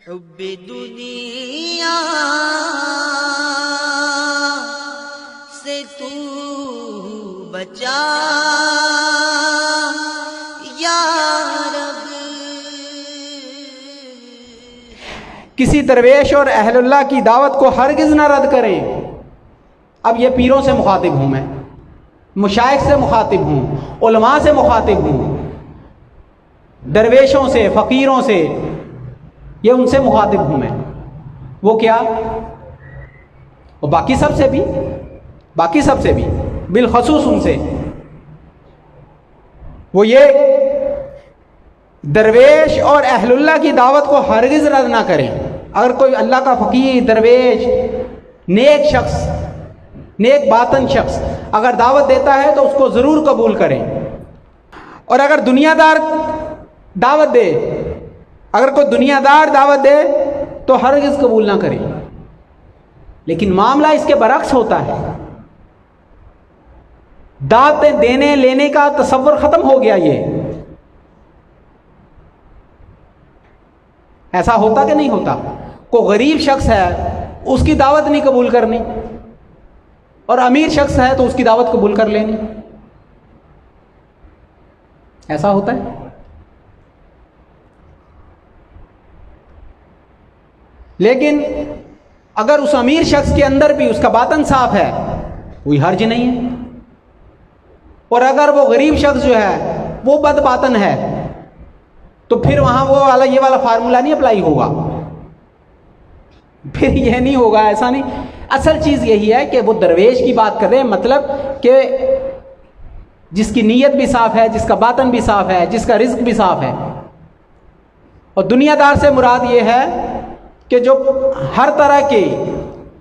حب دنیا سے تو بچا یا رب۔ کسی درویش اور اہل اللہ کی دعوت کو ہرگز نہ رد کریں۔ اب یہ پیروں سے مخاطب ہوں، میں مشائخ سے مخاطب ہوں، علماء سے مخاطب ہوں، درویشوں سے، فقیروں سے، یہ ان سے مخاطب ہوں میں۔ وہ کیا؟ اور باقی سب سے بھی بالخصوص ان سے، وہ یہ درویش اور اہل اللہ کی دعوت کو ہرگز رد نہ کریں۔ اگر کوئی اللہ کا فقیر، درویش، نیک شخص، نیک باطن شخص اگر دعوت دیتا ہے تو اس کو ضرور قبول کریں۔ اور اگر دنیا دار دعوت دے، اگر کوئی دنیا دار دعوت دے تو ہرگز قبول نہ کریں۔ لیکن معاملہ اس کے برعکس ہوتا ہے، دعوتیں دینے لینے کا تصور ختم ہو گیا۔ یہ ایسا ہوتا کہ نہیں ہوتا؟ کوئی غریب شخص ہے، اس کی دعوت نہیں قبول کرنی، اور امیر شخص ہے تو اس کی دعوت قبول کر لینی۔ ایسا ہوتا ہے؟ لیکن اگر اس امیر شخص کے اندر بھی اس کا باطن صاف ہے، کوئی حرج نہیں ہے۔ اور اگر وہ غریب شخص جو ہے وہ بد باطن ہے تو پھر وہاں وہ والا یہ والا فارمولہ نہیں اپلائی ہوگا، پھر یہ نہیں ہوگا، ایسا نہیں۔ اصل چیز یہی ہے کہ وہ درویش کی بات کر رہے ہیں، مطلب کہ جس کی نیت بھی صاف ہے، جس کا باطن بھی صاف ہے، جس کا رزق بھی صاف ہے۔ اور دنیا دار سے مراد یہ ہے کہ جو ہر طرح کی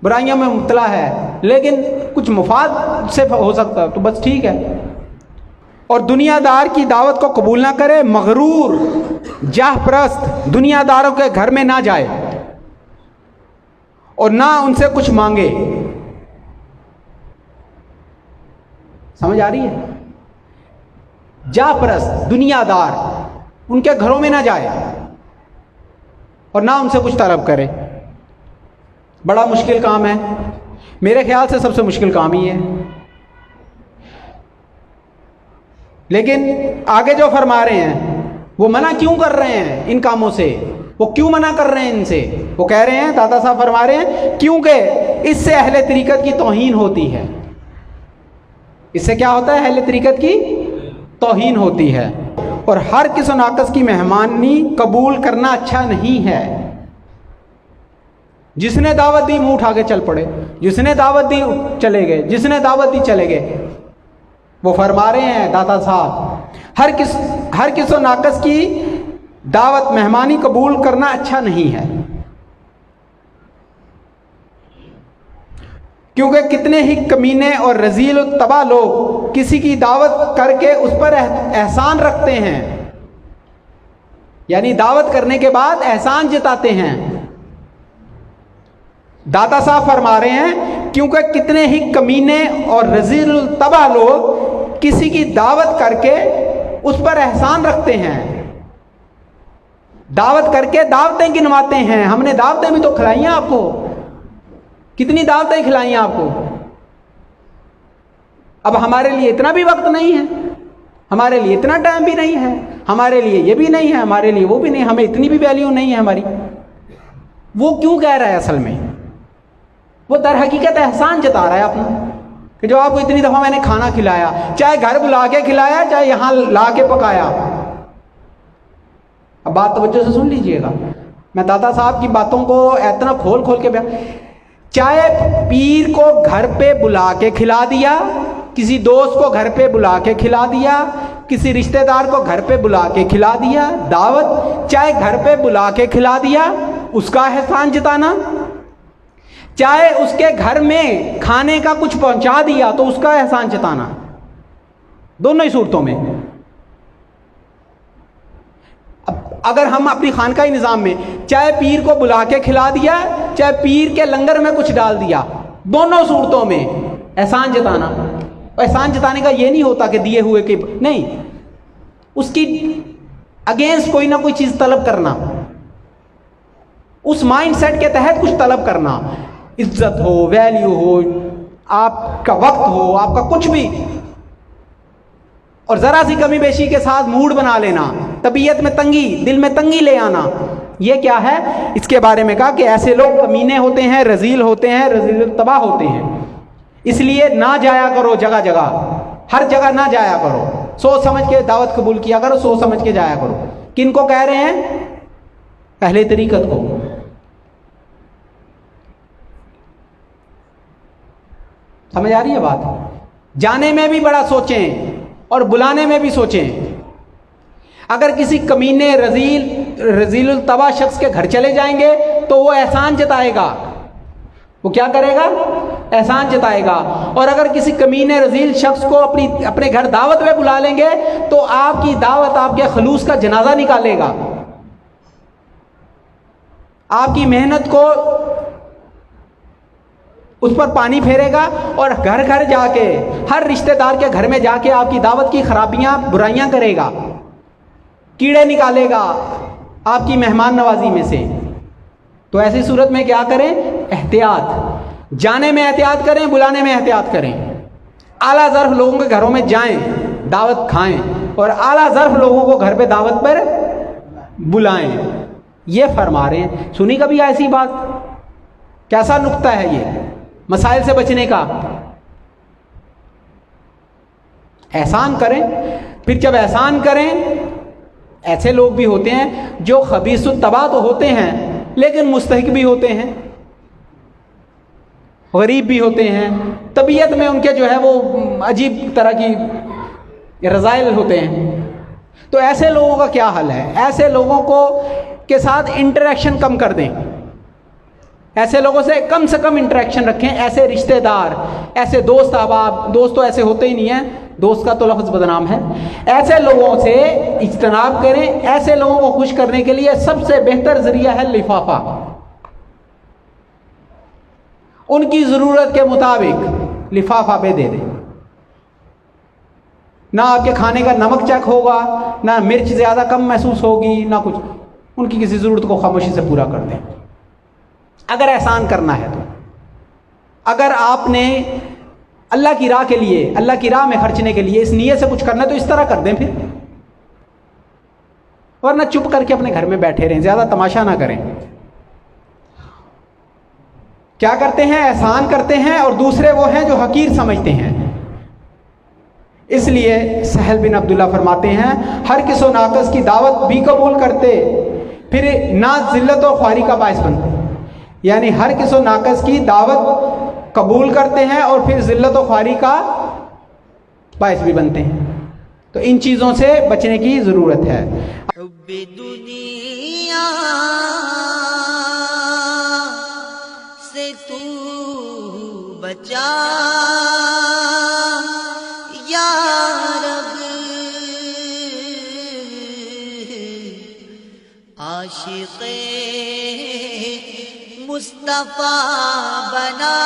برائیوں میں مبتلا ہے لیکن کچھ مفاد سے ہو سکتا ہے تو بس ٹھیک ہے۔ اور دنیا دار کی دعوت کو قبول نہ کرے، مغرور، جاہ پرست دنیا داروں کے گھر میں نہ جائے اور نہ ان سے کچھ مانگے۔ سمجھ آ رہی ہے؟ جاہ پرست دنیا دار ان کے گھروں میں نہ جائے اور نہ ان سے کچھ طلب کرے۔ بڑا مشکل کام ہے، میرے خیال سے سب سے مشکل کام ہی ہے۔ لیکن آگے جو فرما رہے ہیں وہ منع کیوں کر رہے ہیں ان کاموں سے؟ وہ کیوں منع کر رہے ہیں ان سے؟ وہ کہہ رہے ہیں، دادا صاحب فرما رہے ہیں، کیونکہ اس سے اہل طریقت کی توہین ہوتی ہے۔ اس سے کیا ہوتا ہے؟ اہل طریقت کی توہین ہوتی ہے۔ اور ہر کس و ناقص کی مہمانی قبول کرنا اچھا نہیں ہے۔ جس نے دعوت دی منہ اٹھا کے چل پڑے، جس نے دعوت دی چلے گئے، جس نے دعوت دی چلے گئے۔ وہ فرما رہے ہیں داتا صاحب، ہر کس و ناقص کی دعوت مہمانی قبول کرنا اچھا نہیں ہے، کیونکہ کتنے ہی کمینے اور رذیل و تباہ لوگ کسی کی دعوت کر کے اس پر احسان رکھتے ہیں، یعنی دعوت کرنے کے بعد احسان جتاتے ہیں۔ داتا صاحب فرما رہے ہیں کیونکہ کتنے ہی کمینے اور رذیل و تباہ لوگ کسی کی دعوت کر کے اس پر احسان رکھتے ہیں، دعوت کر کے دعوتیں گنواتے ہیں۔ ہم نے دعوتیں بھی تو کھلائی ہیں آپ کو، کتنی دعوتیں کھلائی ہیں آپ کو۔ اب ہمارے لیے اتنا بھی وقت نہیں ہے، ہمارے لیے اتنا ٹائم بھی نہیں ہے، ہمارے لیے یہ بھی نہیں ہے، ہمارے لیے وہ بھی نہیں، ہمیں اتنی بھی ویلیو نہیں ہے ہماری۔ وہ کیوں کہہ رہا ہے؟ اصل میں وہ در حقیقت احسان جتا رہا ہے اپنا، کہ جو آپ کو اتنی دفعہ میں نے کھانا کھلایا، چاہے گھر بلا کے کھلایا، چاہے یہاں لا کے پکایا۔ اب بات توجہ سے سن لیجئے گا، میں دادا صاحب کی باتوں کو اتنا کھول کھول کے چاہے پیر کو گھر پہ بلا کے کھلا دیا، کسی دوست کو گھر پہ بلا کے کھلا دیا، کسی رشتہ دار کو گھر پہ بلا کے کھلا دیا، دعوت چاہے گھر پہ بلا کے کھلا دیا، اس کا احسان جتانا، چاہے اس کے گھر میں کھانے کا کچھ پہنچا دیا تو اس کا احسان جتانا، دونوں ہی صورتوں میں۔ اگر ہم اپنی خانقاہی نظام میں چاہے پیر کو بلا کے کھلا دیا، چاہے پیر کے لنگر میں کچھ ڈال دیا، دونوں صورتوں میں احسان جتانا۔ احسان جتانے کا یہ نہیں ہوتا کہ دیے ہوئے کہ نہیں، اس کی اگینسٹ کوئی نہ کوئی چیز طلب کرنا، اس مائنڈ سیٹ کے تحت کچھ طلب کرنا، عزت ہو، ویلیو ہو، آپ کا وقت ہو، آپ کا کچھ بھی، اور ذرا سی کمی بیشی کے ساتھ موڈ بنا لینا، طبیعت میں تنگی، دل میں تنگی لے آنا، یہ کیا ہے؟ اس کے بارے میں کہا کہ ایسے لوگ کمینے ہوتے ہیں، رذیل ہوتے ہیں، رذیل الطبع ہوتے ہیں، اس لیے نہ جایا کرو جگہ جگہ، ہر جگہ نہ جایا کرو، سوچ سمجھ کے دعوت قبول کیا کرو، سوچ سمجھ کے جایا کرو۔ کن کو کہہ رہے ہیں؟ اہل طریقت کو۔ سمجھ آ رہی ہے بات؟ جانے میں بھی بڑا سوچیں اور بلانے میں بھی سوچیں۔ اگر کسی کمینے رذیل الطبع شخص کے گھر چلے جائیں گے تو وہ احسان جتائے گا، وہ کیا کرے گا؟ احسان جتائے گا۔ اور اگر کسی کمینے رذیل شخص کو اپنے گھر دعوت میں بلا لیں گے تو آپ کی دعوت، آپ کے خلوص کا جنازہ نکالے گا، آپ کی محنت کو اس پر پانی پھیرے گا، اور گھر گھر جا کے، ہر رشتہ دار کے گھر میں جا کے آپ کی دعوت کی خرابیاں، برائیاں کرے گا، کیڑے نکالے گا آپ کی مہمان نوازی میں سے۔ تو ایسی صورت میں کیا کریں؟ احتیاط، جانے میں احتیاط کریں، بلانے میں احتیاط کریں۔ اعلیٰ ظرف لوگوں کے گھروں میں جائیں، دعوت کھائیں، اور اعلیٰ ظرف لوگوں کو گھر پہ دعوت پر بلائیں، یہ فرما رہے ہیں۔ سنی کبھی ایسی بات؟ کیسا نقطہ ہے یہ مسائل سے بچنے کا؟ احسان کریں۔ پھر جب احسان کریں، ایسے لوگ بھی ہوتے ہیں جو خبیث الطبع تو ہوتے ہیں لیکن مستحق بھی ہوتے ہیں، غریب بھی ہوتے ہیں، طبیعت میں ان کے جو ہے وہ عجیب طرح کی رذائل ہوتے ہیں۔ تو ایسے لوگوں کا کیا حل ہے؟ ایسے لوگوں کو کے ساتھ انٹریکشن کم کر دیں، ایسے لوگوں سے کم انٹریکشن رکھیں، ایسے رشتہ دار، ایسے دوست احباب، دوست تو ایسے ہوتے ہی نہیں ہیں، دوست کا تو لفظ بدنام ہے، ایسے لوگوں سے اجتناب کریں۔ ایسے لوگوں کو خوش کرنے کے لیے سب سے بہتر ذریعہ ہے لفافہ، ان کی ضرورت کے مطابق لفافہ پہ دے دیں، نہ آپ کے کھانے کا نمک چیک ہوگا، نہ مرچ زیادہ کم محسوس ہوگی، نہ کچھ، ان کی کسی ضرورت کو خاموشی سے پورا کر دیں اگر احسان کرنا ہے تو۔ اگر آپ نے اللہ کی راہ کے لیے، اللہ کی راہ میں خرچنے کے لیے اس نیت سے کچھ کرنا ہے تو اس طرح کر دیں پھر، ورنہ چپ کر کے اپنے گھر میں بیٹھے رہیں، زیادہ تماشا نہ کریں۔ کیا کرتے ہیں؟ احسان کرتے ہیں، اور دوسرے وہ ہیں جو حقیر سمجھتے ہیں۔ اس لیے سہل بن عبداللہ فرماتے ہیں ہر کس و ناقص کی دعوت بھی قبول کرتے، پھر نہ ذلت و خواری کا باعث بنتے، یعنی ہر کس و ناقص کی دعوت قبول کرتے ہیں اور پھر ذلت و خواری کا باعث بھی بنتے ہیں۔ تو ان چیزوں سے بچنے کی ضرورت ہے۔ حب دنیا سے تو بچا یا رب، عاشق مصطفیٰ بنا